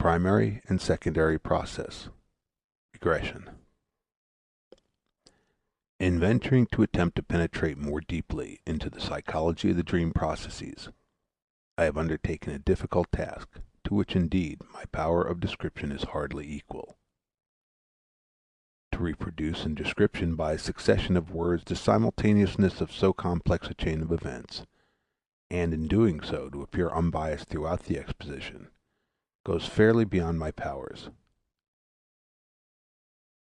Primary and secondary process. Regression. In venturing to attempt to penetrate more deeply into the psychology of the dream processes, I have undertaken a difficult task, to which indeed my power of description is hardly equal. To reproduce in description by a succession of words the simultaneousness of so complex a chain of events, and in doing so to appear unbiased throughout the exposition, goes fairly beyond my powers.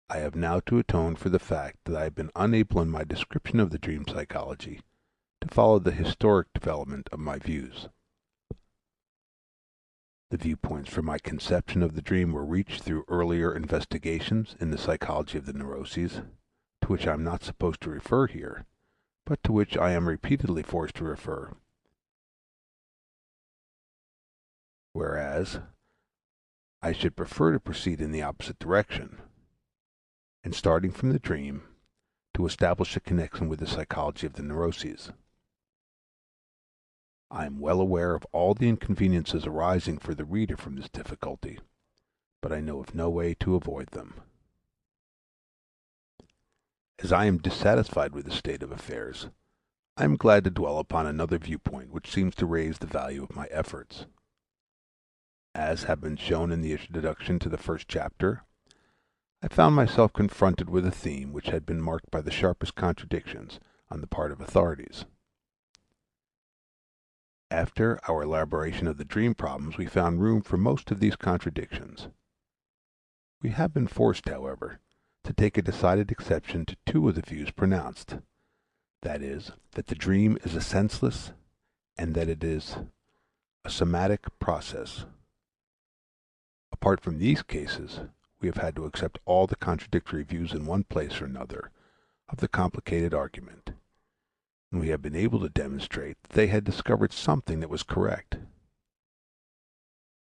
I have now to atone for the fact that I have been unable in my description of the dream psychology to follow the historic development of my views. The viewpoints for my conception of the dream were reached through earlier investigations in the psychology of the neuroses, to which I am not supposed to refer here, but to which I am repeatedly forced to refer. Whereas, I should prefer to proceed in the opposite direction, and starting from the dream, to establish a connection with the psychology of the neuroses. I am well aware of all the inconveniences arising for the reader from this difficulty, but I know of no way to avoid them. As I am dissatisfied with the state of affairs, I am glad to dwell upon another viewpoint which seems to raise the value of my efforts. As have been shown in the introduction to the first chapter, I found myself confronted with a theme which had been marked by the sharpest contradictions on the part of authorities. After our elaboration of the dream problems, we found room for most of these contradictions. We have been forced, however, to take a decided exception to two of the views pronounced, that is, that the dream is a senseless and that it is a somatic process. Apart from these cases, we have had to accept all the contradictory views in one place or another of the complicated argument, and we have been able to demonstrate that they had discovered something that was correct.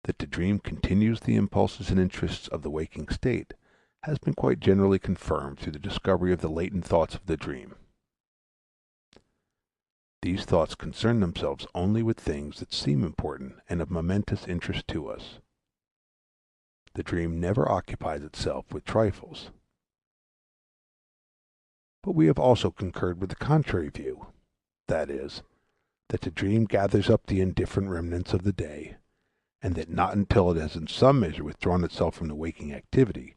That the dream continues the impulses and interests of the waking state has been quite generally confirmed through the discovery of the latent thoughts of the dream. These thoughts concern themselves only with things that seem important and of momentous interest to us. The dream never occupies itself with trifles. But we have also concurred with the contrary view, that is, that the dream gathers up the indifferent remnants of the day, and that not until it has in some measure withdrawn itself from the waking activity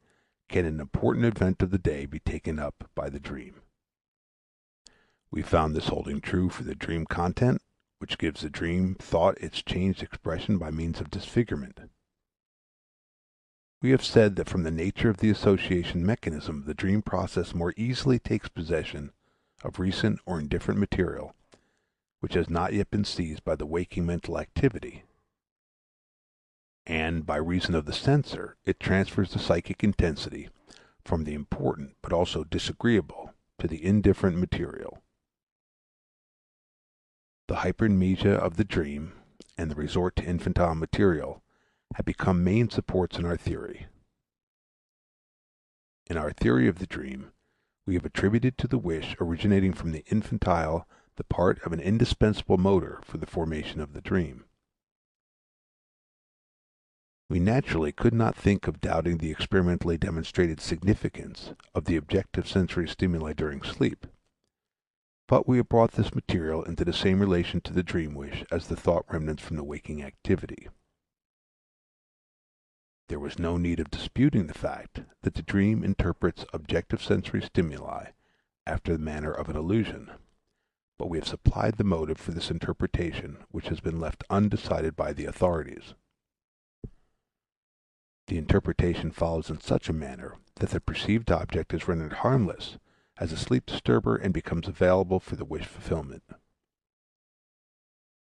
can an important event of the day be taken up by the dream. We found this holding true for the dream content, which gives the dream thought its changed expression by means of disfigurement. We have said that from the nature of the association mechanism the dream process more easily takes possession of recent or indifferent material which has not yet been seized by the waking mental activity, and by reason of the censor it transfers the psychic intensity from the important but also disagreeable to the indifferent material. The hypermnesia of the dream and the resort to infantile material have become main supports in our theory. In our theory of the dream, we have attributed to the wish originating from the infantile the part of an indispensable motor for the formation of the dream. We naturally could not think of doubting the experimentally demonstrated significance of the objective sensory stimuli during sleep, but we have brought this material into the same relation to the dream wish as the thought remnants from the waking activity. There was no need of disputing the fact that the dream interprets objective sensory stimuli after the manner of an illusion, but we have supplied the motive for this interpretation which has been left undecided by the authorities. The interpretation follows in such a manner that the perceived object is rendered harmless as a sleep disturber and becomes available for the wish fulfillment.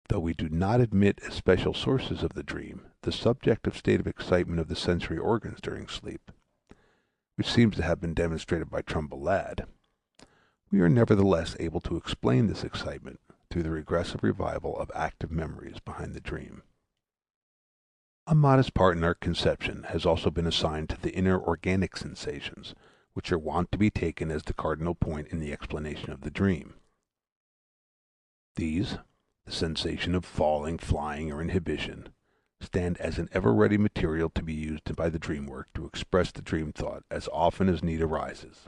Though we do not admit as special sources of the dream the subjective state of excitement of the sensory organs during sleep, which seems to have been demonstrated by Trumbull Ladd, we are nevertheless able to explain this excitement through the regressive revival of active memories behind the dream. A modest part in our conception has also been assigned to the inner organic sensations, which are wont to be taken as the cardinal point in the explanation of the dream. These, the sensation of falling, flying, or inhibition, stand as an ever-ready material to be used by the dream work to express the dream thought as often as need arises.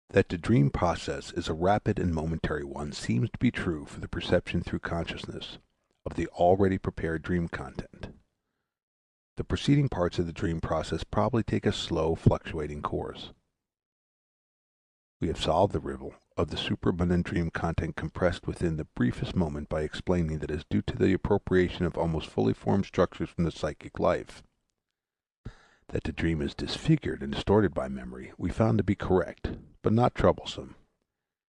That the dream process is a rapid and momentary one seems to be true for the perception through consciousness of the already prepared dream content. The preceding parts of the dream process probably take a slow, fluctuating course. We have solved the riddle of the superabundant dream content compressed within the briefest moment by explaining that it is due to the appropriation of almost fully formed structures from the psychic life. That the dream is disfigured and distorted by memory we found to be correct, but not troublesome,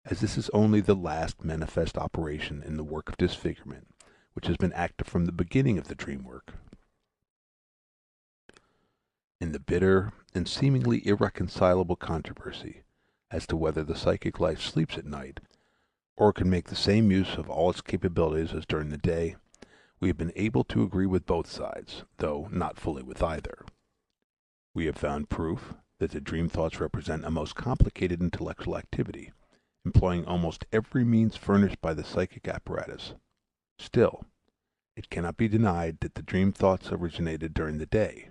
as this is only the last manifest operation in the work of disfigurement, which has been active from the beginning of the dream work. In the bitter and seemingly irreconcilable controversy as to whether the psychic life sleeps at night, or can make the same use of all its capabilities as during the day, we have been able to agree with both sides, though not fully with either. We have found proof that the dream thoughts represent a most complicated intellectual activity, employing almost every means furnished by the psychic apparatus. Still, it cannot be denied that the dream thoughts originated during the day,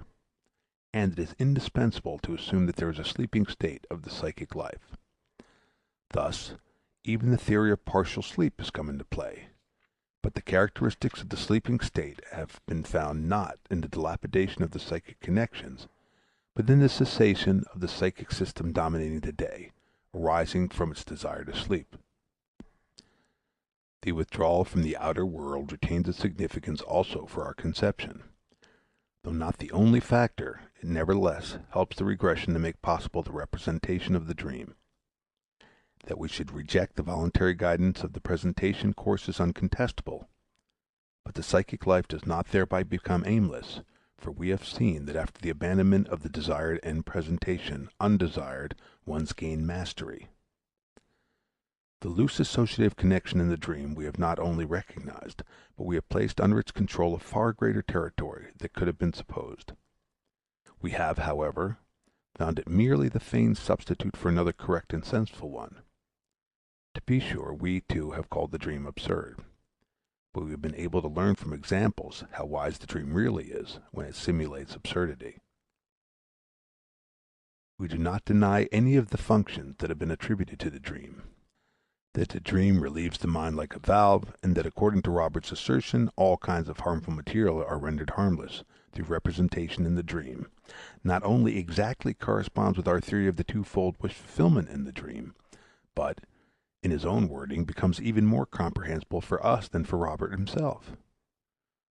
and it is indispensable to assume that there is a sleeping state of the psychic life. Thus, even the theory of partial sleep has come into play, but the characteristics of the sleeping state have been found not in the dilapidation of the psychic connections, but in the cessation of the psychic system dominating the day, arising from its desire to sleep. The withdrawal from the outer world retains its significance also for our conception. Though not the only factor, it nevertheless helps the regression to make possible the representation of the dream. That we should reject the voluntary guidance of the presentation course is uncontestable, but the psychic life does not thereby become aimless, for we have seen that after the abandonment of the desired end presentation, undesired ones gain mastery. The loose associative connection in the dream we have not only recognized, but we have placed under its control a far greater territory than could have been supposed. We have, however, found it merely the feigned substitute for another correct and senseful one. To be sure, we too have called the dream absurd, but we have been able to learn from examples how wise the dream really is when it simulates absurdity. We do not deny any of the functions that have been attributed to the dream. That the dream relieves the mind like a valve, and that according to Robert's assertion all kinds of harmful material are rendered harmless through representation in the dream, not only exactly corresponds with our theory of the twofold wish fulfillment in the dream, but, in his own wording, becomes even more comprehensible for us than for Robert himself.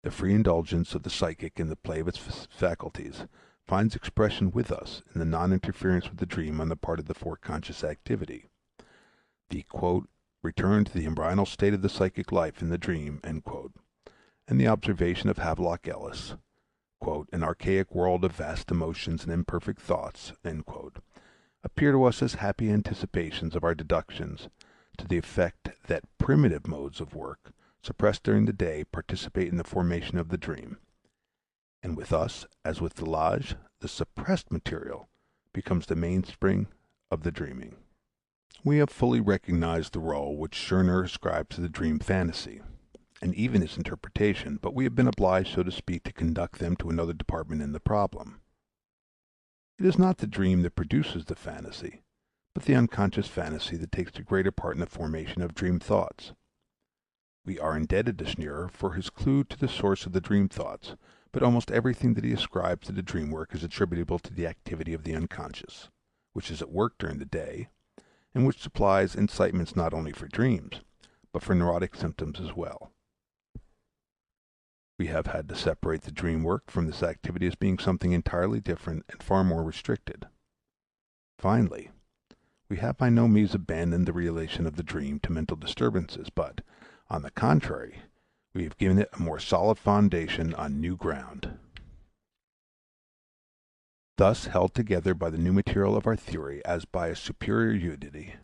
The free indulgence of the psychic in the play of its faculties finds expression with us in the non-interference with the dream on the part of the foreconscious activity. The return to the embryonal state of the psychic life in the dream, and the observation of Havelock Ellis, an archaic world of vast emotions and imperfect thoughts, appear to us as happy anticipations of our deductions to the effect that primitive modes of work, suppressed during the day, participate in the formation of the dream, and with us, as with Delage, the suppressed material becomes the mainspring of the dreaming. We have fully recognized the role which Scherner ascribes to the dream fantasy, and even its interpretation, but we have been obliged, so to speak, to conduct them to another department in the problem. It is not the dream that produces the fantasy, but the unconscious fantasy that takes the greater part in the formation of dream thoughts. We are indebted to Scherner for his clue to the source of the dream thoughts, but almost everything that he ascribes to the dream work is attributable to the activity of the unconscious, which is at work during the day, and which supplies incitements not only for dreams, but for neurotic symptoms as well. We have had to separate the dream work from this activity as being something entirely different and far more restricted. Finally, we have by no means abandoned the relation of the dream to mental disturbances, but, on the contrary, we have given it a more solid foundation on new ground. Thus held together by the new material of our theory as by a superior unity,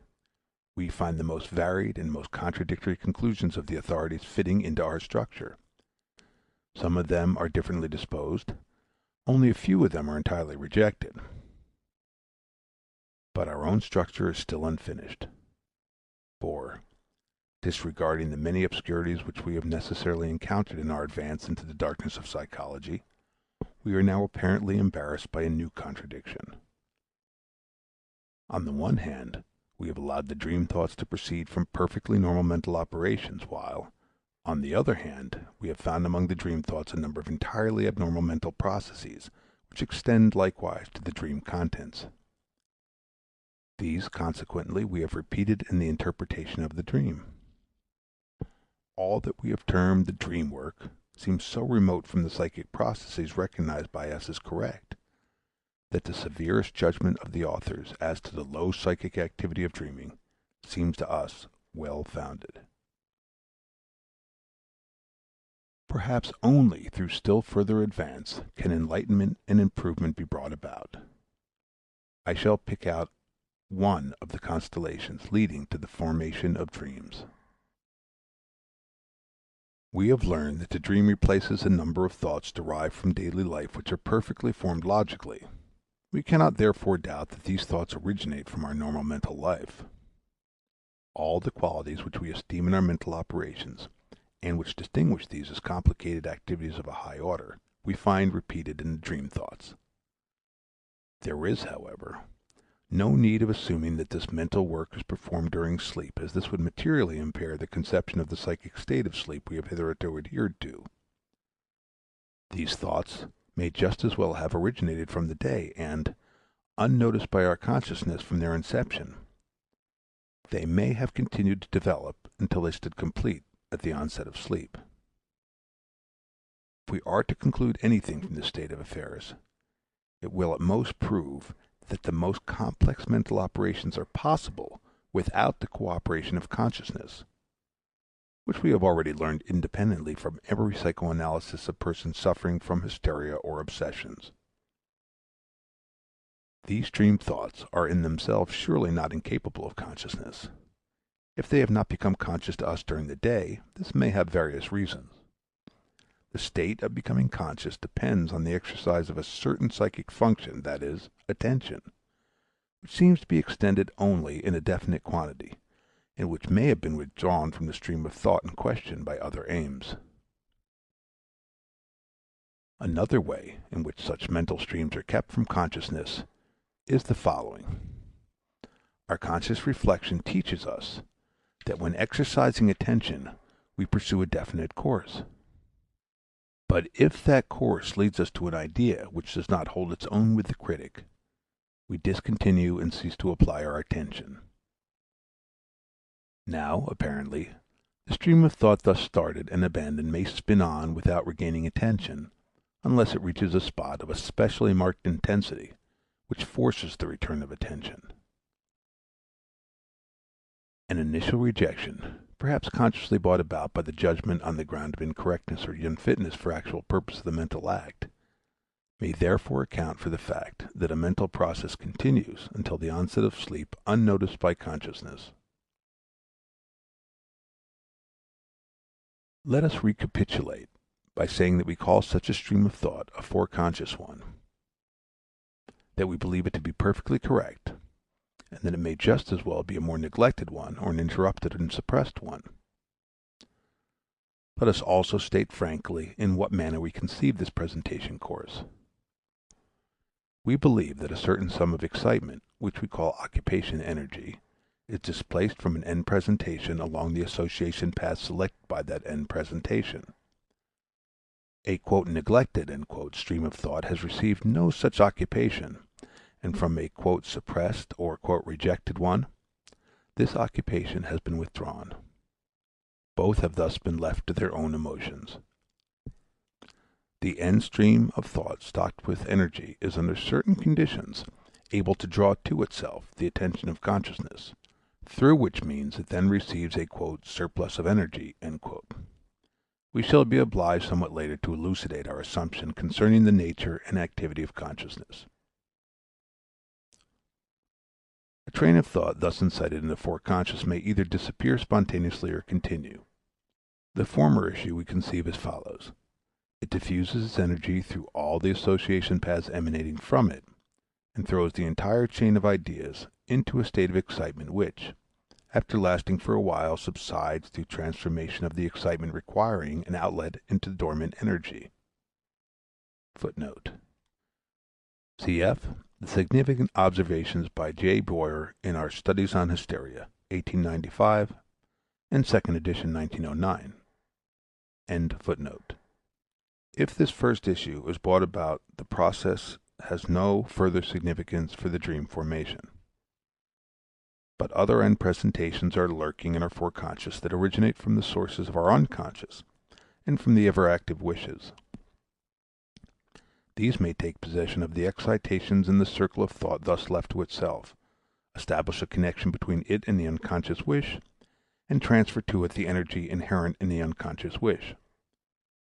we find the most varied and most contradictory conclusions of the authorities fitting into our structure. Some of them are differently disposed, only a few of them are entirely rejected. But our own structure is still unfinished. For, Disregarding the many obscurities which we have necessarily encountered in our advance into the darkness of psychology, we are now apparently embarrassed by a new contradiction. On the one hand, we have allowed the dream thoughts to proceed from perfectly normal mental operations, while, on the other hand, we have found among the dream thoughts a number of entirely abnormal mental processes, which extend likewise to the dream contents. These, consequently, we have repeated in the interpretation of the dream. All that we have termed the dream work seems so remote from the psychic processes recognized by us as correct, that the severest judgment of the authors as to the low psychic activity of dreaming seems to us well founded. Perhaps only through still further advance can enlightenment and improvement be brought about. I shall pick out one of the constellations leading to the formation of dreams. We have learned that the dream replaces a number of thoughts derived from daily life which are perfectly formed logically. We cannot therefore doubt that these thoughts originate from our normal mental life. All the qualities which we esteem in our mental operations, and which distinguish these as complicated activities of a high order, we find repeated in the dream thoughts. There is, however, no need of assuming that this mental work is performed during sleep, as this would materially impair the conception of the psychic state of sleep we have hitherto adhered to. These thoughts may just as well have originated from the day, and, unnoticed by our consciousness from their inception, they may have continued to develop until they stood complete at the onset of sleep. If we are to conclude anything from this state of affairs, it will at most prove that the most complex mental operations are possible without the cooperation of consciousness, which we have already learned independently from every psychoanalysis of persons suffering from hysteria or obsessions. These dream thoughts are in themselves surely not incapable of consciousness. If they have not become conscious to us during the day, this may have various reasons. The state of becoming conscious depends on the exercise of a certain psychic function, that is, attention, which seems to be extended only in a definite quantity, and which may have been withdrawn from the stream of thought in question by other aims. Another way in which such mental streams are kept from consciousness is the following. Our conscious reflection teaches us that when exercising attention, we pursue a definite course. But if that course leads us to an idea which does not hold its own with the critic, we discontinue and cease to apply our attention. Now, apparently, the stream of thought thus started and abandoned may spin on without regaining attention, unless it reaches a spot of especially marked intensity, which forces the return of attention. An initial rejection, perhaps consciously brought about by the judgment on the ground of incorrectness or unfitness for actual purpose of the mental act, may therefore account for the fact that a mental process continues until the onset of sleep unnoticed by consciousness. Let us recapitulate by saying that we call such a stream of thought a foreconscious one, that we believe it to be perfectly correct, and that it may just as well be a more neglected one or an interrupted and suppressed one. Let us also state frankly in what manner we conceive this presentation course. We believe that a certain sum of excitement, which we call occupation energy, is displaced from an end presentation along the association path selected by that end presentation. A "neglected" stream of thought has received no such occupation, and from a "suppressed" or "rejected" one, this occupation has been withdrawn. Both have thus been left to their own emotions. The end stream of thought stocked with energy is under certain conditions able to draw to itself the attention of consciousness, through which means it then receives a "surplus of energy." We shall be obliged somewhat later to elucidate our assumption concerning the nature and activity of consciousness. A train of thought thus incited in the foreconscious may either disappear spontaneously or continue. The former issue we conceive as follows. It diffuses its energy through all the association paths emanating from it, and throws the entire chain of ideas into a state of excitement which, after lasting for a while, subsides through transformation of the excitement requiring an outlet into dormant energy. Footnote. Cf. The Significant Observations by J. Boyer in our Studies on Hysteria, 1895, and second edition, 1909. End footnote. If this first issue is brought about, the process has no further significance for the dream formation. But other end presentations are lurking in our foreconscious that originate from the sources of our unconscious and from the ever-active wishes. These may take possession of the excitations in the circle of thought thus left to itself, establish a connection between it and the unconscious wish, and transfer to it the energy inherent in the unconscious wish.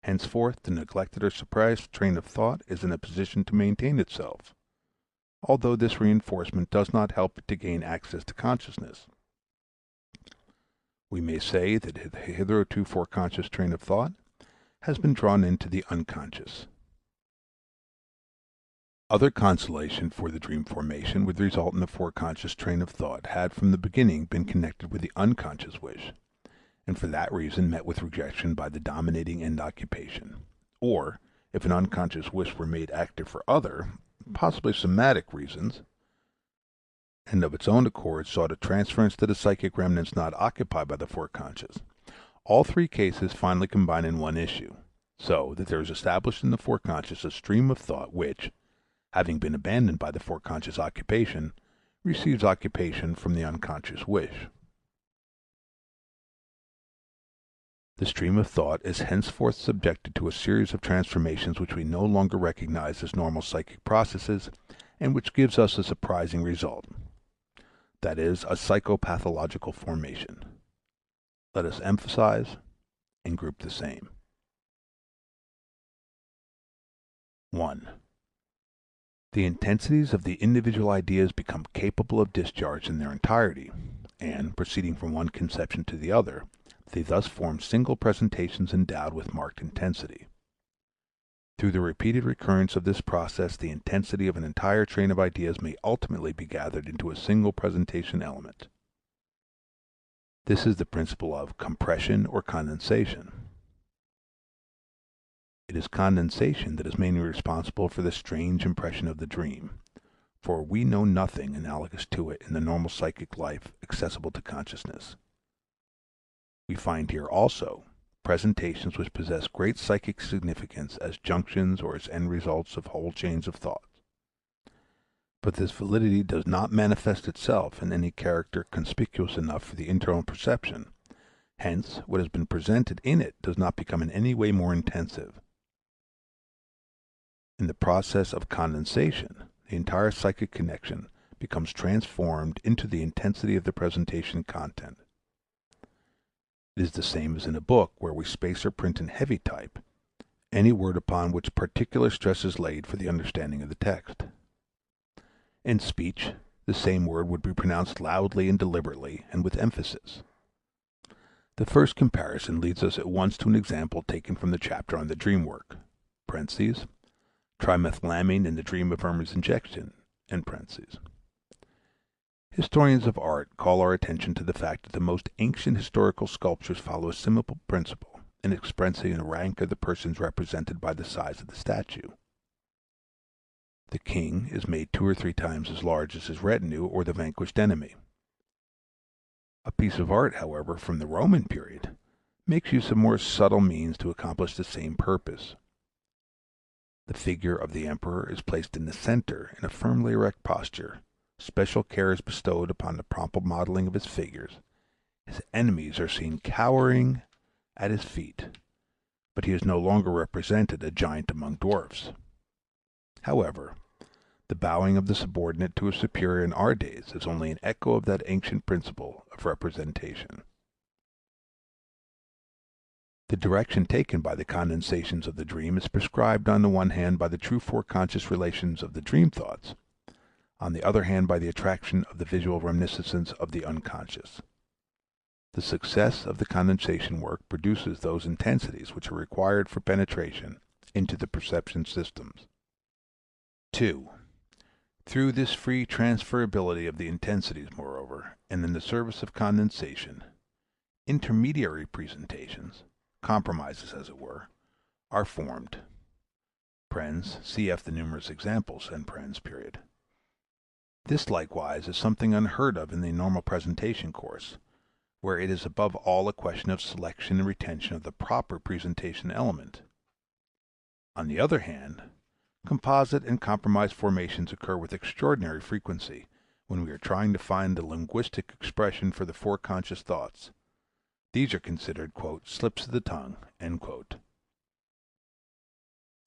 Henceforth, the neglected or suppressed train of thought is in a position to maintain itself, although this reinforcement does not help it to gain access to consciousness. We may say that the hitherto foreconscious train of thought has been drawn into the unconscious. Other consolation for the dream formation would result in the foreconscious train of thought had from the beginning been connected with the unconscious wish, and for that reason met with rejection by the dominating end occupation, or if an unconscious wish were made active for other, possibly somatic reasons, and of its own accord sought a transference to the psychic remnants not occupied by the foreconscious. All three cases finally combine in one issue, so that there is established in the foreconscious a stream of thought which, having been abandoned by the foreconscious occupation, receives occupation from the unconscious wish. The stream of thought is henceforth subjected to a series of transformations which we no longer recognize as normal psychic processes, and which gives us a surprising result, that is, a psychopathological formation. Let us emphasize and group the same. 1. The intensities of the individual ideas become capable of discharge in their entirety, and, proceeding from one conception to the other, they thus form single presentations endowed with marked intensity. Through the repeated recurrence of this process, the intensity of an entire train of ideas may ultimately be gathered into a single presentation element. This is the principle of compression or condensation. It is condensation that is mainly responsible for the strange impression of the dream, for we know nothing analogous to it in the normal psychic life accessible to consciousness. We find here also presentations which possess great psychic significance as junctions or as end results of whole chains of thought. But this validity does not manifest itself in any character conspicuous enough for the internal perception. Hence, what has been presented in it does not become in any way more intensive. In the process of condensation, the entire psychic connection becomes transformed into the intensity of the presentation content. It is the same as in a book where we space or print in heavy type any word upon which particular stress is laid for the understanding of the text. In speech, the same word would be pronounced loudly and deliberately and with emphasis. The first comparison leads us at once to an example taken from the chapter on the dream work, trimethylamine in the dream of Irma's injection, Historians of art call our attention to the fact that the most ancient historical sculptures follow a similar principle in expressing the rank of the persons represented by the size of the statue. The king is made 2 or 3 times as large as his retinue or the vanquished enemy. A piece of art, however, from the Roman period, makes use of more subtle means to accomplish the same purpose. The figure of the emperor is placed in the center in a firmly erect posture. Special care is bestowed upon the prompt modeling of his figures. His enemies are seen cowering at his feet, but he is no longer represented a giant among dwarfs. However, the bowing of the subordinate to a superior in our days is only an echo of that ancient principle of representation. The direction taken by the condensations of the dream is prescribed on the one hand by the true foreconscious relations of the dream thoughts, on the other hand by the attraction of the visual reminiscences of the unconscious. The success of the condensation work produces those intensities which are required for penetration into the perception systems. 2. Through this free transferability of the intensities, moreover, and in the service of condensation, intermediary presentations, compromises as it were, are formed. Cf. the numerous examples. This likewise is something unheard of in the normal presentation course, where it is above all a question of selection and retention of the proper presentation element. On the other hand, composite and compromise formations occur with extraordinary frequency when we are trying to find the linguistic expression for the foreconscious thoughts. These are considered "slips of the tongue."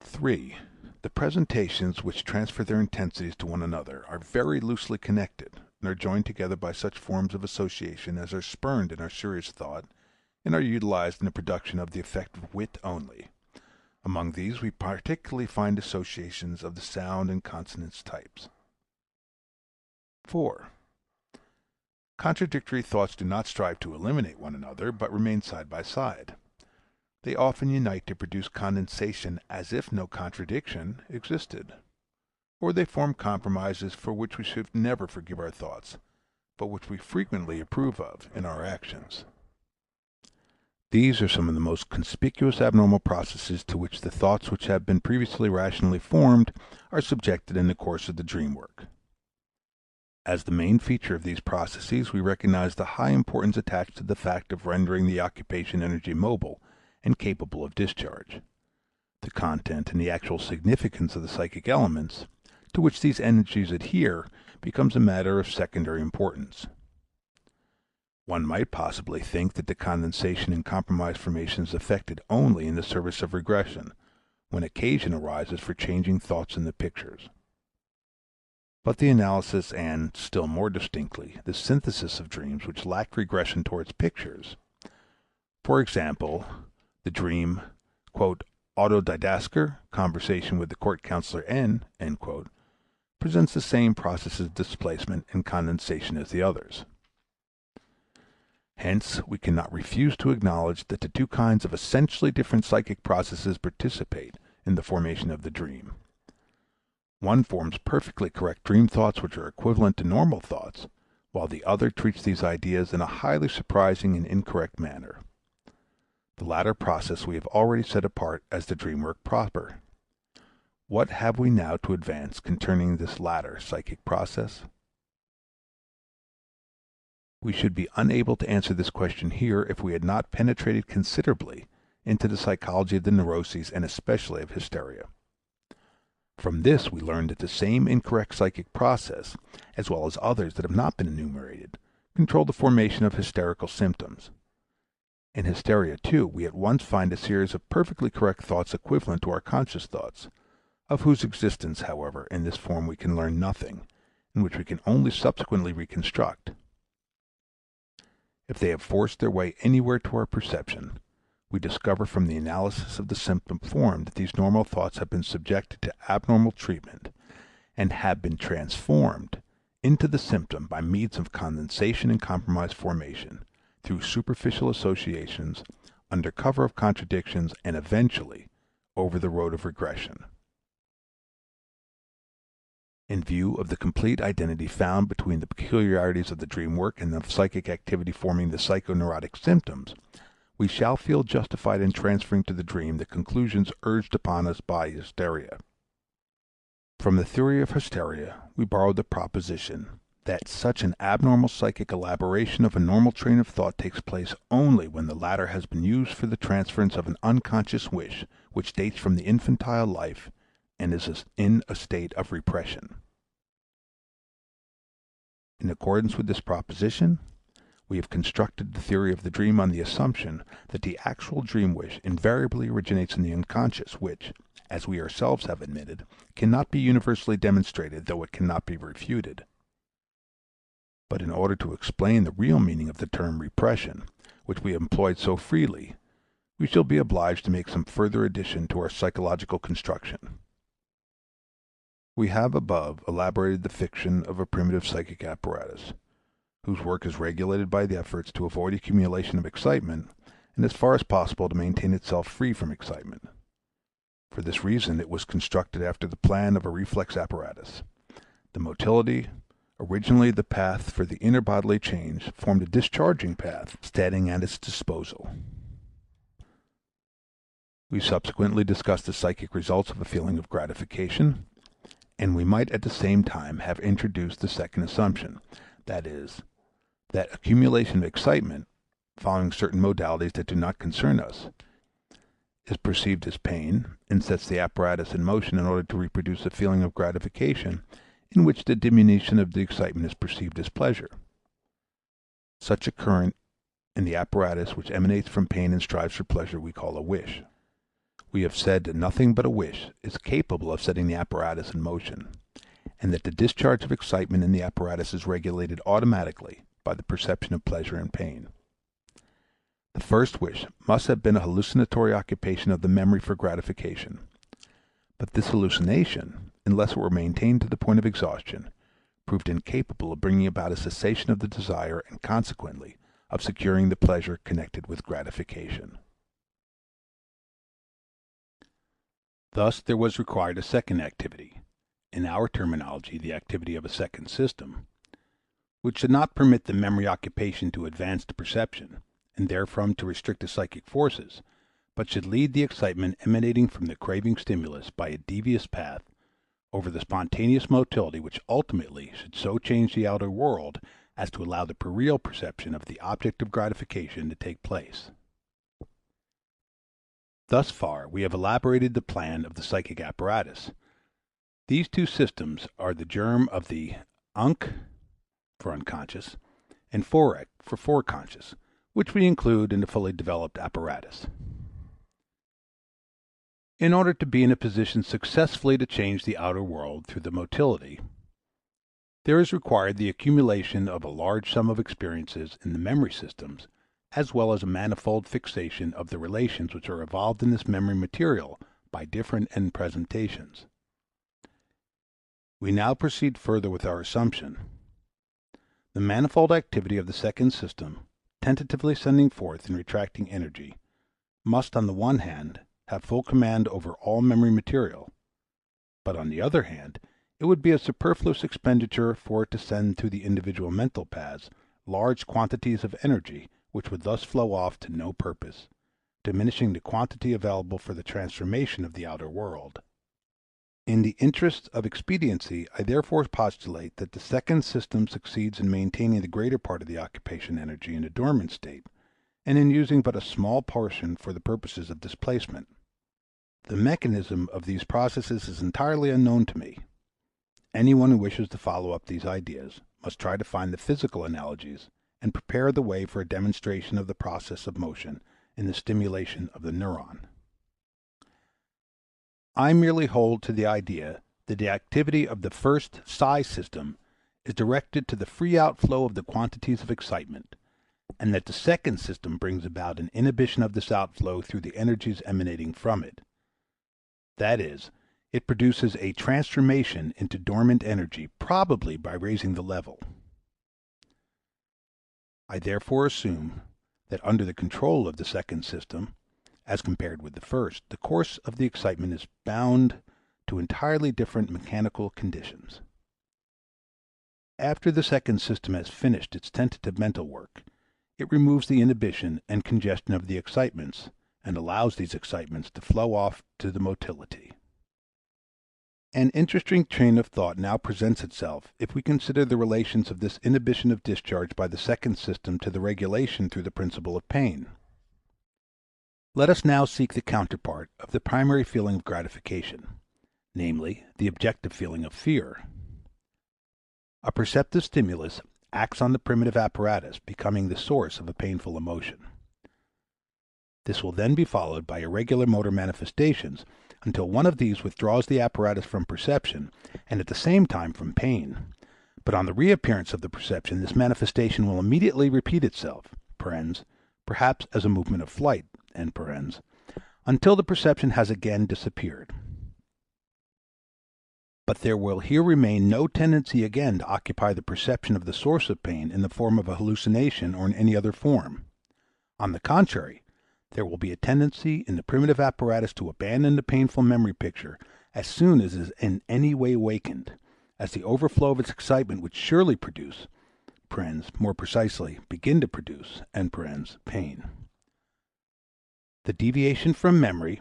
3. The presentations which transfer their intensities to one another are very loosely connected, and are joined together by such forms of association as are spurned in our serious thought, and are utilized in the production of the effect of wit only. Among these we particularly find associations of the sound and consonance types. 4. Contradictory thoughts do not strive to eliminate one another, but remain side by side. They often unite to produce condensation as if no contradiction existed. Or they form compromises for which we should never forgive our thoughts, but which we frequently approve of in our actions. These are some of the most conspicuous abnormal processes to which the thoughts which have been previously rationally formed are subjected in the course of the dream work. As the main feature of these processes, we recognize the high importance attached to the fact of rendering the occupation energy mobile and capable of discharge. The content and the actual significance of the psychic elements, to which these energies adhere, becomes a matter of secondary importance. One might possibly think that the condensation and compromise formation is effected only in the service of regression, when occasion arises for changing thoughts in the pictures. But the analysis and, still more distinctly, the synthesis of dreams which lack regression towards pictures, for example, the dream, "Autodidasker, conversation with the court counselor N," presents the same processes of displacement and condensation as the others. Hence, we cannot refuse to acknowledge that the two kinds of essentially different psychic processes participate in the formation of the dream. One forms perfectly correct dream thoughts which are equivalent to normal thoughts, while the other treats these ideas in a highly surprising and incorrect manner. The latter process we have already set apart as the dream work proper. What have we now to advance concerning this latter psychic process? We should be unable to answer this question here if we had not penetrated considerably into the psychology of the neuroses and especially of hysteria. From this we learned that the same incorrect psychic process, as well as others that have not been enumerated, control the formation of hysterical symptoms. In hysteria, too, we at once find a series of perfectly correct thoughts equivalent to our conscious thoughts, of whose existence, however, in this form we can learn nothing, and which we can only subsequently reconstruct. If they have forced their way anywhere to our perception, we discover from the analysis of the symptom form that these normal thoughts have been subjected to abnormal treatment, and have been transformed into the symptom by means of condensation and compromise formation, through superficial associations, under cover of contradictions, and eventually over the road of regression. In view of the complete identity found between the peculiarities of the dream work and the psychic activity forming the psychoneurotic symptoms, we shall feel justified in transferring to the dream the conclusions urged upon us by hysteria. From the theory of hysteria, we borrowed the proposition that such an abnormal psychic elaboration of a normal train of thought takes place only when the latter has been used for the transference of an unconscious wish which dates from the infantile life and is in a state of repression. In accordance with this proposition, we have constructed the theory of the dream on the assumption that the actual dream wish invariably originates in the unconscious, which, as we ourselves have admitted, cannot be universally demonstrated, though it cannot be refuted. But in order to explain the real meaning of the term repression, which we have employed so freely, we shall be obliged to make some further addition to our psychological construction. We have above elaborated the fiction of a primitive psychic apparatus, whose work is regulated by the efforts to avoid accumulation of excitement, and as far as possible to maintain itself free from excitement. For this reason it was constructed after the plan of a reflex apparatus. The motility, originally the path for the inner bodily change, formed a discharging path standing at its disposal. We subsequently discussed the psychic results of a feeling of gratification, and we might at the same time have introduced the second assumption, that is, that accumulation of excitement, following certain modalities that do not concern us, is perceived as pain and sets the apparatus in motion in order to reproduce a feeling of gratification in which the diminution of the excitement is perceived as pleasure. Such a current in the apparatus which emanates from pain and strives for pleasure we call a wish. We have said that nothing but a wish is capable of setting the apparatus in motion, and that the discharge of excitement in the apparatus is regulated automatically by the perception of pleasure and pain. The first wish must have been a hallucinatory occupation of the memory for gratification, but this hallucination, unless it were maintained to the point of exhaustion, proved incapable of bringing about a cessation of the desire and consequently of securing the pleasure connected with gratification. Thus there was required a second activity, in our terminology the activity of a second system, which should not permit the memory occupation to advance to perception, and therefrom to restrict the psychic forces, but should lead the excitement emanating from the craving stimulus by a devious path over the spontaneous motility which ultimately should so change the outer world as to allow the real perception of the object of gratification to take place. Thus far we have elaborated the plan of the psychic apparatus. These two systems are the germ of the Unc for unconscious and Forec for foreconscious, which we include in the fully developed apparatus. In order to be in a position successfully to change the outer world through the motility, there is required the accumulation of a large sum of experiences in the memory systems, as well as a manifold fixation of the relations which are evolved in this memory material by different end presentations. We now proceed further with our assumption. The manifold activity of the second system, tentatively sending forth and retracting energy, must on the one hand have full command over all memory material, but on the other hand it would be a superfluous expenditure for it to send through the individual mental paths large quantities of energy which would thus flow off to no purpose, diminishing the quantity available for the transformation of the outer world. In the interests of expediency, I therefore postulate that the second system succeeds in maintaining the greater part of the occupation energy in a dormant state, and in using but a small portion for the purposes of displacement. The mechanism of these processes is entirely unknown to me. Anyone who wishes to follow up these ideas must try to find the physical analogies and prepare the way for a demonstration of the process of motion in the stimulation of the neuron. I merely hold to the idea that the activity of the first psi system is directed to the free outflow of the quantities of excitement, and that the second system brings about an inhibition of this outflow through the energies emanating from it. That is, it produces a transformation into dormant energy, probably by raising the level. I therefore assume that under the control of the second system, as compared with the first, the course of the excitement is bound to entirely different mechanical conditions. After the second system has finished its tentative mental work, it removes the inhibition and congestion of the excitements and allows these excitements to flow off to the motility. An interesting train of thought now presents itself if we consider the relations of this inhibition of discharge by the second system to the regulation through the principle of pain. Let us now seek the counterpart of the primary feeling of gratification, namely, the objective feeling of fear. A perceptive stimulus acts on the primitive apparatus, becoming the source of a painful emotion. This will then be followed by irregular motor manifestations until one of these withdraws the apparatus from perception and at the same time from pain. But on the reappearance of the perception, this manifestation will immediately repeat itself, perhaps as a movement of flight, until the perception has again disappeared. But there will here remain no tendency again to occupy the perception of the source of pain in the form of a hallucination or in any other form. On the contrary, there will be a tendency in the primitive apparatus to abandon the painful memory picture as soon as it is in any way awakened, as the overflow of its excitement would surely produce (more precisely, begin to produce) pain. The deviation from memory,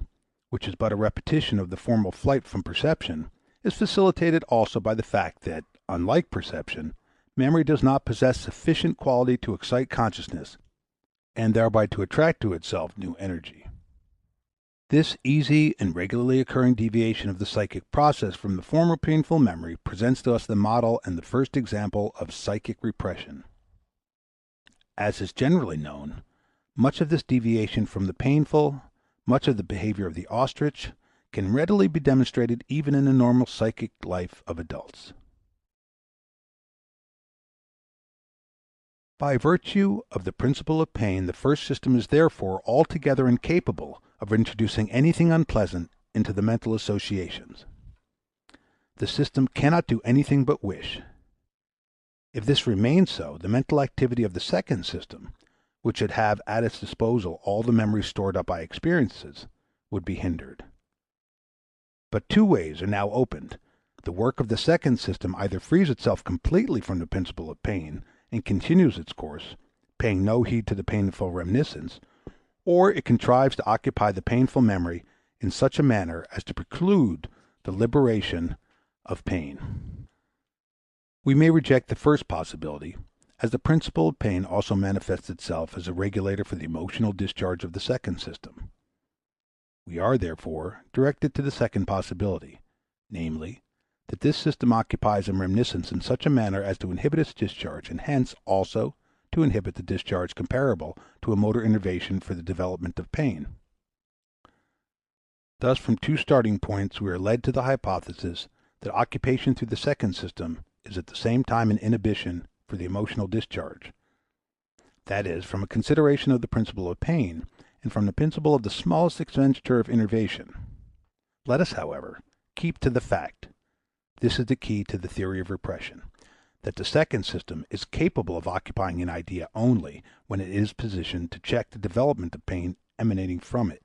which is but a repetition of the formal flight from perception, is facilitated also by the fact that, unlike perception, memory does not possess sufficient quality to excite consciousness and thereby to attract to itself new energy. This easy and regularly occurring deviation of the psychic process from the former painful memory presents to us the model and the first example of psychic repression. As is generally known, much of this deviation from the painful, much of the behavior of the ostrich, can readily be demonstrated even in the normal psychic life of adults. By virtue of the principle of pain, the first system is therefore altogether incapable of introducing anything unpleasant into the mental associations. The system cannot do anything but wish. If this remains so, the mental activity of the second system, which should have at its disposal all the memories stored up by experiences, would be hindered. But two ways are now opened. The work of the second system either frees itself completely from the principle of pain and continues its course, paying no heed to the painful reminiscence, or it contrives to occupy the painful memory in such a manner as to preclude the liberation of pain. We may reject the first possibility, as the principle of pain also manifests itself as a regulator for the emotional discharge of the second system. We are, therefore, directed to the second possibility, namely, that this system occupies a reminiscence in such a manner as to inhibit its discharge, and hence, also, to inhibit the discharge comparable to a motor innervation for the development of pain. Thus, from two starting points, we are led to the hypothesis that occupation through the second system is at the same time an inhibition for the emotional discharge. That is, from a consideration of the principle of pain, and from the principle of the smallest expenditure of innervation. Let us, however, keep to the fact, this is the key to the theory of repression, that the second system is capable of occupying an idea only when it is positioned to check the development of pain emanating from it.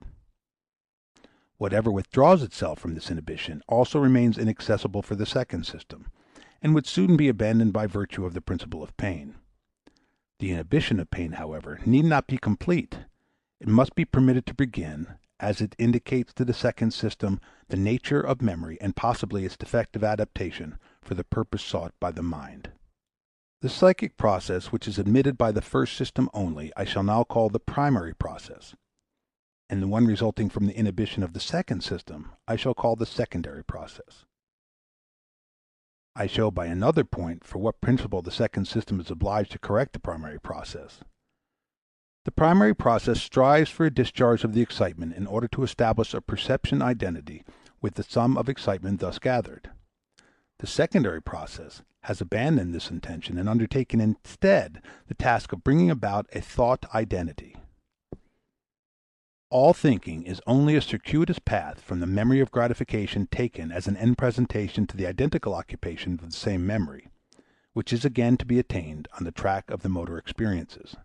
Whatever withdraws itself from this inhibition also remains inaccessible for the second system, and would soon be abandoned by virtue of the principle of pain. The inhibition of pain, however, need not be complete. It must be permitted to begin, as it indicates to the second system the nature of memory and possibly its defective adaptation for the purpose sought by the mind. The psychic process which is admitted by the first system only I shall now call the primary process, and the one resulting from the inhibition of the second system I shall call the secondary process. I show by another point for what principle the second system is obliged to correct the primary process. The primary process strives for a discharge of the excitement in order to establish a perception identity with the sum of excitement thus gathered. The secondary process has abandoned this intention and undertaken instead the task of bringing about a thought identity. All thinking is only a circuitous path from the memory of gratification taken as an end presentation to the identical occupation of the same memory, which is again to be attained on the track of the motor experiences.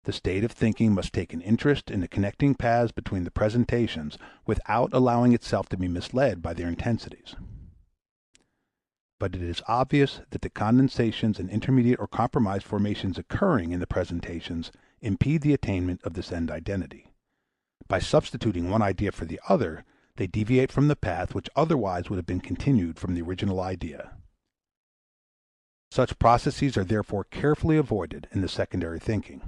The state of thinking must take an interest in the connecting paths between the presentations without allowing itself to be misled by their intensities. But it is obvious that the condensations and intermediate or compromised formations occurring in the presentations impede the attainment of this end identity. By substituting one idea for the other, they deviate from the path which otherwise would have been continued from the original idea. Such processes are therefore carefully avoided in the secondary thinking.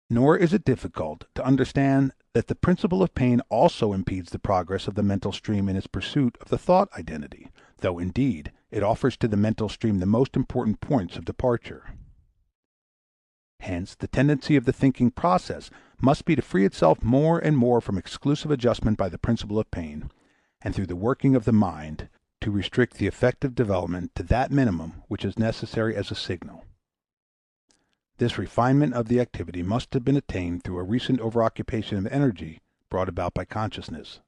Nor is it difficult to understand that the principle of pain also impedes the progress of the mental stream in its pursuit of the thought identity, though, indeed, it offers to the mental stream the most important points of departure. Hence, the tendency of the thinking process must be to free itself more and more from exclusive adjustment by the principle of pain, and through the working of the mind, to restrict the effective development to that minimum which is necessary as a signal. This refinement of the activity must have been attained through a recent overoccupation of energy brought about by consciousness.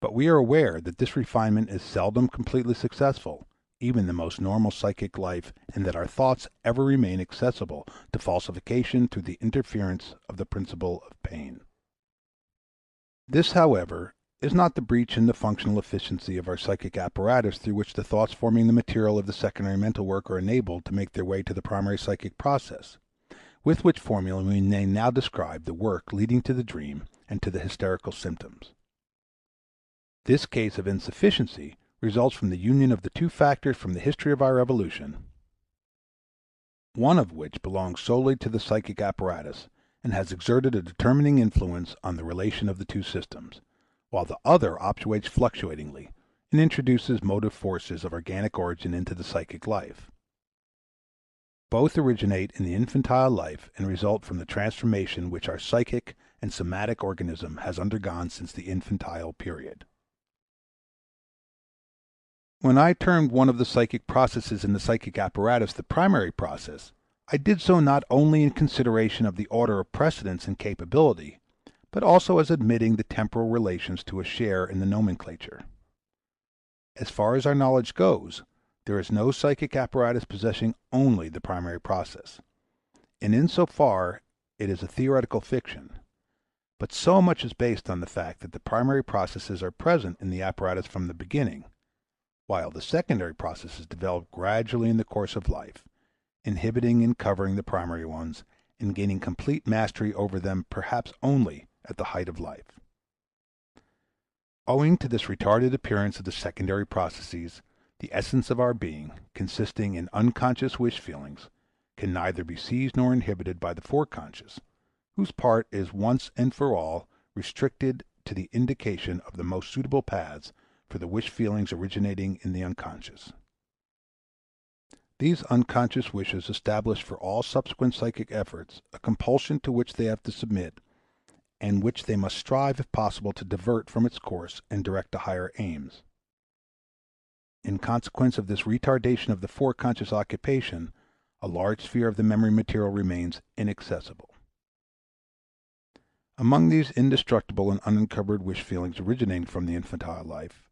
But we are aware that this refinement is seldom completely successful, even in the most normal psychic life, and that our thoughts ever remain accessible to falsification through the interference of the principle of pain. This, however, is not the breach in the functional efficiency of our psychic apparatus through which the thoughts forming the material of the secondary mental work are enabled to make their way to the primary psychic process, with which formula we may now describe the work leading to the dream and to the hysterical symptoms. This case of insufficiency results from the union of the two factors from the history of our evolution, one of which belongs solely to the psychic apparatus and has exerted a determining influence on the relation of the two systems, while the other operates fluctuatingly and introduces motive forces of organic origin into the psychic life. Both originate in the infantile life and result from the transformation which our psychic and somatic organism has undergone since the infantile period. When I termed one of the psychic processes in the psychic apparatus the primary process, I did so not only in consideration of the order of precedence and capability, but also as admitting the temporal relations to a share in the nomenclature. As far as our knowledge goes, there is no psychic apparatus possessing only the primary process, and in so far it is a theoretical fiction, but so much is based on the fact that the primary processes are present in the apparatus from the beginning, while the secondary processes develop gradually in the course of life, inhibiting and covering the primary ones, and gaining complete mastery over them perhaps only at the height of life. Owing to this retarded appearance of the secondary processes, the essence of our being, consisting in unconscious wish feelings, can neither be seized nor inhibited by the foreconscious, whose part is once and for all restricted to the indication of the most suitable paths for the wish feelings originating in the unconscious. These unconscious wishes establish for all subsequent psychic efforts a compulsion to which they have to submit, and which they must strive if possible to divert from its course and direct to higher aims. In consequence of this retardation of the foreconscious occupation, a large sphere of the memory material remains inaccessible. Among these indestructible and unencumbered wish feelings originating from the infantile life,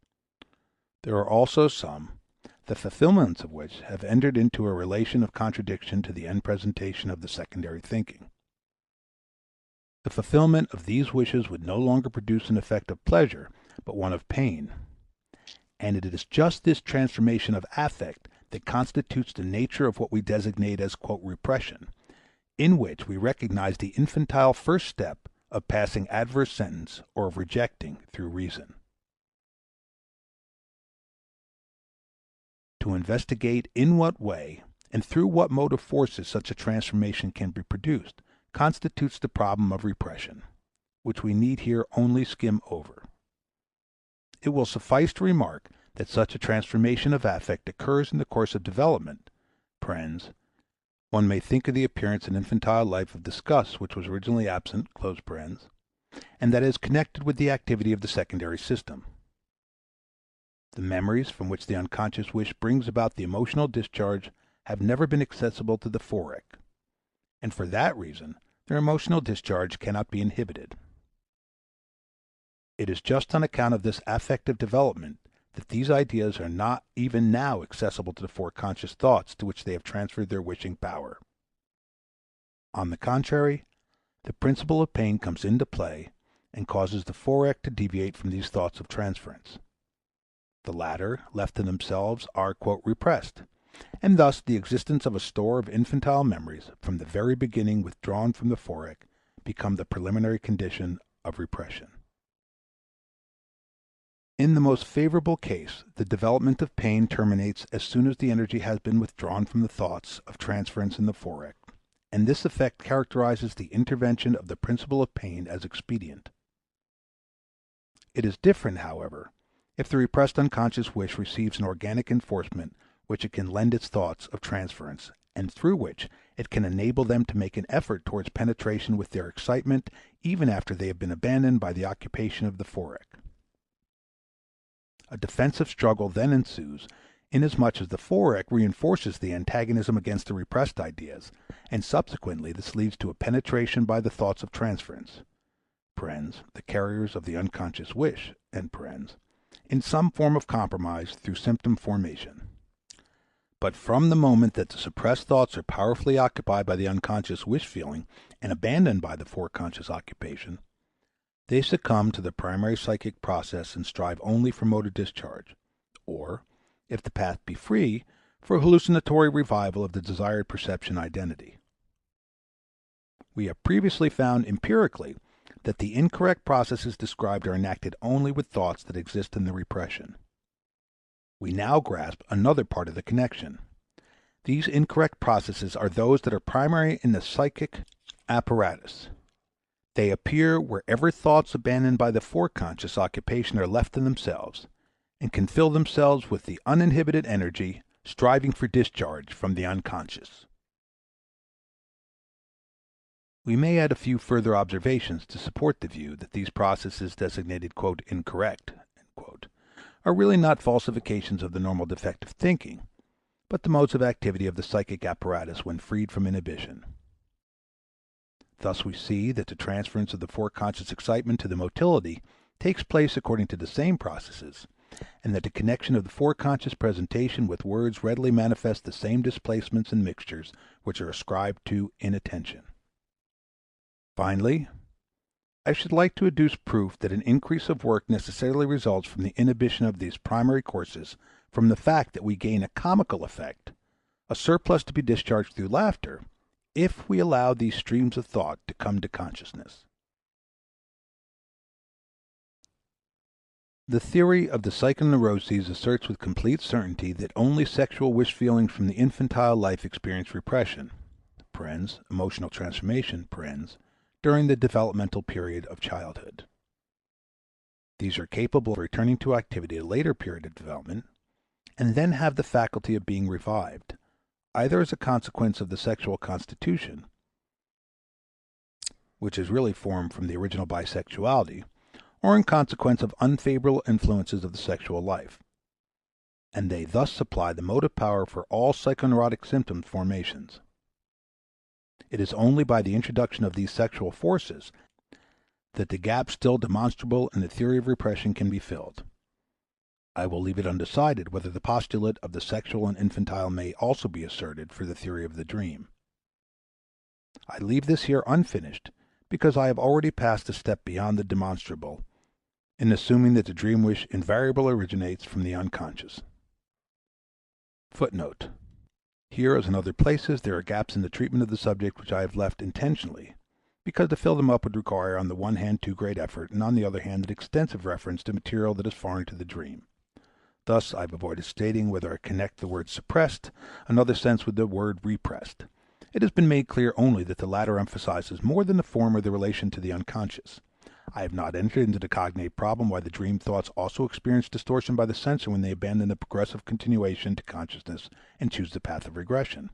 there are also some, the fulfillments of which have entered into a relation of contradiction to the end presentation of the secondary thinking. The fulfillment of these wishes would no longer produce an effect of pleasure, but one of pain. And it is just this transformation of affect that constitutes the nature of what we designate as "repression," in which we recognize the infantile first step of passing adverse sentence or of rejecting through reason. To investigate in what way and through what motive forces such a transformation can be produced constitutes the problem of repression, which we need here only skim over. It will suffice to remark that such a transformation of affect occurs in the course of development. One may think of the appearance in infantile life of disgust which was originally absent, and that is connected with the activity of the secondary system. The memories from which the unconscious wish brings about the emotional discharge have never been accessible to the forec, and for that reason their emotional discharge cannot be inhibited. It is just on account of this affective development that these ideas are not even now accessible to the foreconscious thoughts to which they have transferred their wishing power. On the contrary, the principle of pain comes into play and causes the forec to deviate from these thoughts of transference. The latter, left to themselves, are "repressed," and thus the existence of a store of infantile memories, from the very beginning withdrawn from the forec, become the preliminary condition of repression. In the most favorable case, the development of pain terminates as soon as the energy has been withdrawn from the thoughts of transference in the forec, and this effect characterizes the intervention of the principle of pain as expedient. It is different, however, if the repressed unconscious wish receives an organic enforcement which it can lend its thoughts of transference, and through which it can enable them to make an effort towards penetration with their excitement even after they have been abandoned by the occupation of the forec. A defensive struggle then ensues, inasmuch as the forec reinforces the antagonism against the repressed ideas, and subsequently this leads to a penetration by the thoughts of transference (the carriers of the unconscious wish) in some form of compromise through symptom formation. But from the moment that the suppressed thoughts are powerfully occupied by the unconscious wish feeling and abandoned by the foreconscious occupation, They succumb to the primary psychic process and strive only for motor discharge, or, if the path be free, for hallucinatory revival of the desired perception identity. We have previously found empirically that the incorrect processes described are enacted only with thoughts that exist in the repression. We now grasp another part of the connection. These incorrect processes are those that are primary in the psychic apparatus. They appear wherever thoughts abandoned by the foreconscious occupation are left to themselves, and can fill themselves with the uninhibited energy striving for discharge from the unconscious. We may add a few further observations to support the view that these processes designated "incorrect" are really not falsifications of the normal defective thinking, but the modes of activity of the psychic apparatus when freed from inhibition. Thus we see that the transference of the foreconscious excitement to the motility takes place according to the same processes, and that the connection of the foreconscious presentation with words readily manifests the same displacements and mixtures which are ascribed to inattention. Finally, I should like to adduce proof that an increase of work necessarily results from the inhibition of these primary courses from the fact that we gain a comical effect, a surplus to be discharged through laughter, if we allow these streams of thought to come to consciousness. The theory of the psychoneuroses asserts with complete certainty that only sexual wish feelings from the infantile life experience repression (emotional transformation) during the developmental period of childhood. These are capable of returning to activity at a later period of development, and then have the faculty of being revived, either as a consequence of the sexual constitution, which is really formed from the original bisexuality, or in consequence of unfavorable influences of the sexual life, and they thus supply the motive power for all psychoneurotic symptom formations. It is only by the introduction of these sexual forces that the gap still demonstrable in the theory of repression can be filled. I will leave it undecided whether the postulate of the sexual and infantile may also be asserted for the theory of the dream. I leave this here unfinished because I have already passed a step beyond the demonstrable in assuming that the dream wish invariably originates from the unconscious. Footnote. Here, as in other places, there are gaps in the treatment of the subject which I have left intentionally, because to fill them up would require on the one hand too great effort, and on the other hand an extensive reference to material that is foreign to the dream. Thus I have avoided stating whether I connect the word suppressed another sense with the word repressed. It has been made clear only that the latter emphasizes more than the former the relation to the unconscious. I have not entered into the cognate problem why the dream thoughts also experience distortion by the censor when they abandon the progressive continuation to consciousness and choose the path of regression.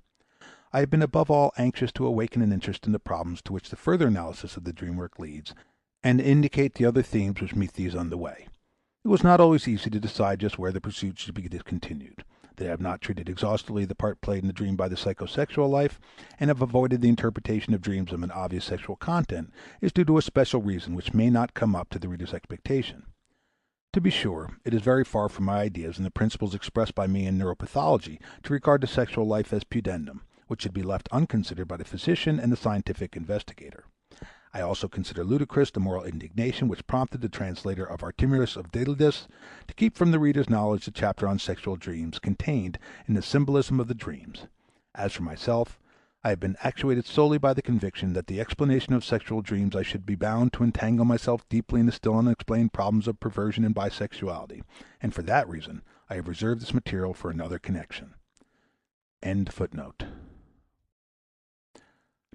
I have been above all anxious to awaken an interest in the problems to which the further analysis of the dream work leads, and to indicate the other themes which meet these on the way. It was not always easy to decide just where the pursuit should be discontinued. That I have not treated exhaustively the part played in the dream by the psychosexual life, and have avoided the interpretation of dreams of an obvious sexual content, is due to a special reason which may not come up to the reader's expectation. To be sure, it is very far from my ideas and the principles expressed by me in neuropathology to regard the sexual life as pudendum, which should be left unconsidered by the physician and the scientific investigator. I also consider ludicrous the moral indignation which prompted the translator of Artemius of Daedalus to keep from the reader's knowledge the chapter on sexual dreams contained in the symbolism of the dreams. As for myself, I have been actuated solely by the conviction that the explanation of sexual dreams I should be bound to entangle myself deeply in the still unexplained problems of perversion and bisexuality, and for that reason I have reserved this material for another connection. End footnote.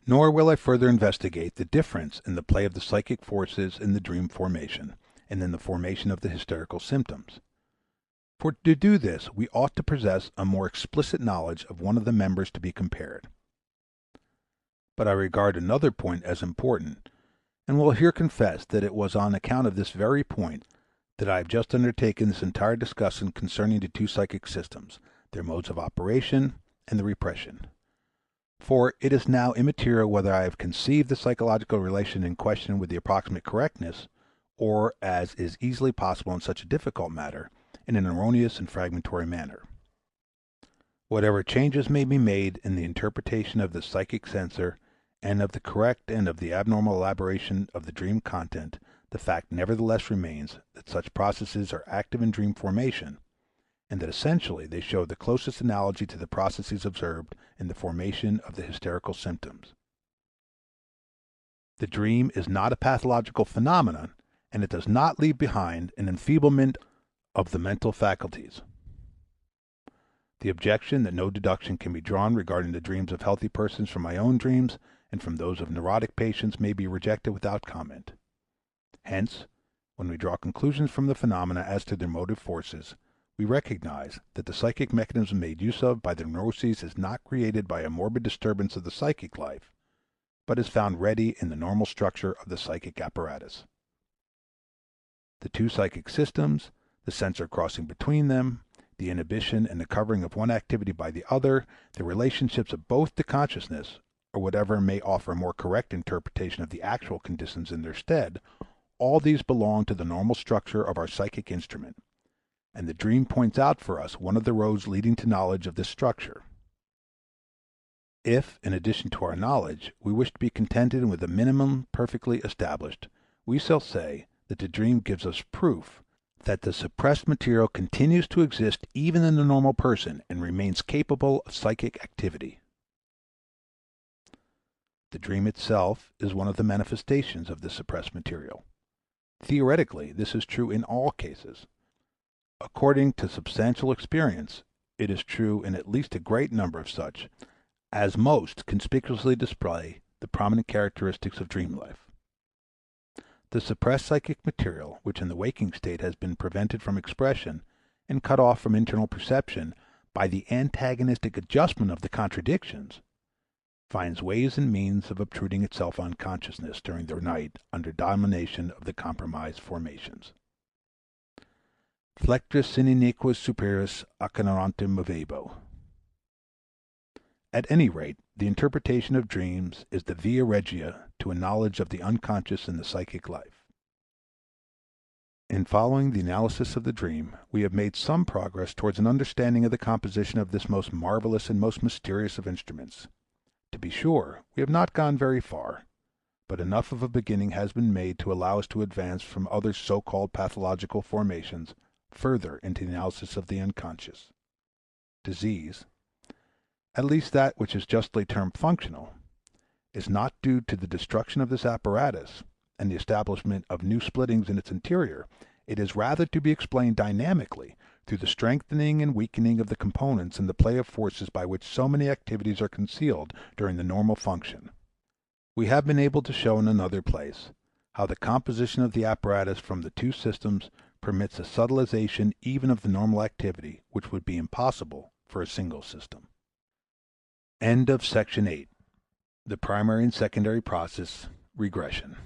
Nor will I further investigate the difference in the play of the psychic forces in the dream formation and in the formation of the hysterical symptoms. For to do this we ought to possess a more explicit knowledge of one of the members to be compared. But I regard another point as important, and will here confess that it was on account of this very point that I have just undertaken this entire discussion concerning the two psychic systems, their modes of operation, and the repression. For it is now immaterial whether I have conceived the psychological relation in question with the approximate correctness, or, as is easily possible in such a difficult matter, in an erroneous and fragmentary manner. Whatever changes may be made in the interpretation of the psychic censor, and of the correct and of the abnormal elaboration of the dream content, the fact nevertheless remains that such processes are active in dream formation, and that essentially they show the closest analogy to the processes observed in the formation of the hysterical symptoms. The dream is not a pathological phenomenon, and it does not leave behind an enfeeblement of the mental faculties. The objection that no deduction can be drawn regarding the dreams of healthy persons from my own dreams and from those of neurotic patients may be rejected without comment. Hence, when we draw conclusions from the phenomena as to their motive forces, we recognize that the psychic mechanism made use of by the neuroses is not created by a morbid disturbance of the psychic life, but is found ready in the normal structure of the psychic apparatus. The two psychic systems, the sensor crossing between them, the inhibition and the covering of one activity by the other, the relationships of both to consciousness, or whatever may offer a more correct interpretation of the actual conditions in their stead, all these belong to the normal structure of our psychic instrument, and the dream points out for us one of the roads leading to knowledge of this structure. If, in addition to our knowledge, we wish to be contented with a minimum perfectly established, we shall say that the dream gives us proof that the suppressed material continues to exist even in the normal person and remains capable of psychic activity. The dream itself is one of the manifestations of this suppressed material. Theoretically, this is true in all cases. According to substantial experience, it is true in at least a great number of such, as most conspicuously display the prominent characteristics of dream life. The suppressed psychic material, which in the waking state has been prevented from expression and cut off from internal perception by the antagonistic adjustment of the contradictions, finds ways and means of obtruding itself on consciousness during the night under domination of the compromised formations. Flectus sine nequas superis accenerantem movebo. At any rate, the interpretation of dreams is the via regia to a knowledge of the unconscious in the psychic life. In following the analysis of the dream, we have made some progress towards an understanding of the composition of this most marvelous and most mysterious of instruments. To be sure, we have not gone very far, but enough of a beginning has been made to allow us to advance from other so-called pathological formations further into the analysis of the unconscious. Disease, at least that which is justly termed functional, is not due to the destruction of this apparatus and the establishment of new splittings in its interior. It is rather to be explained dynamically through the strengthening and weakening of the components and the play of forces by which so many activities are concealed during the normal function. We have been able to show in another place how the composition of the apparatus from the two systems permits a subtilization even of the normal activity which would be impossible for a single system. End of section 8. The primary and secondary process, regression.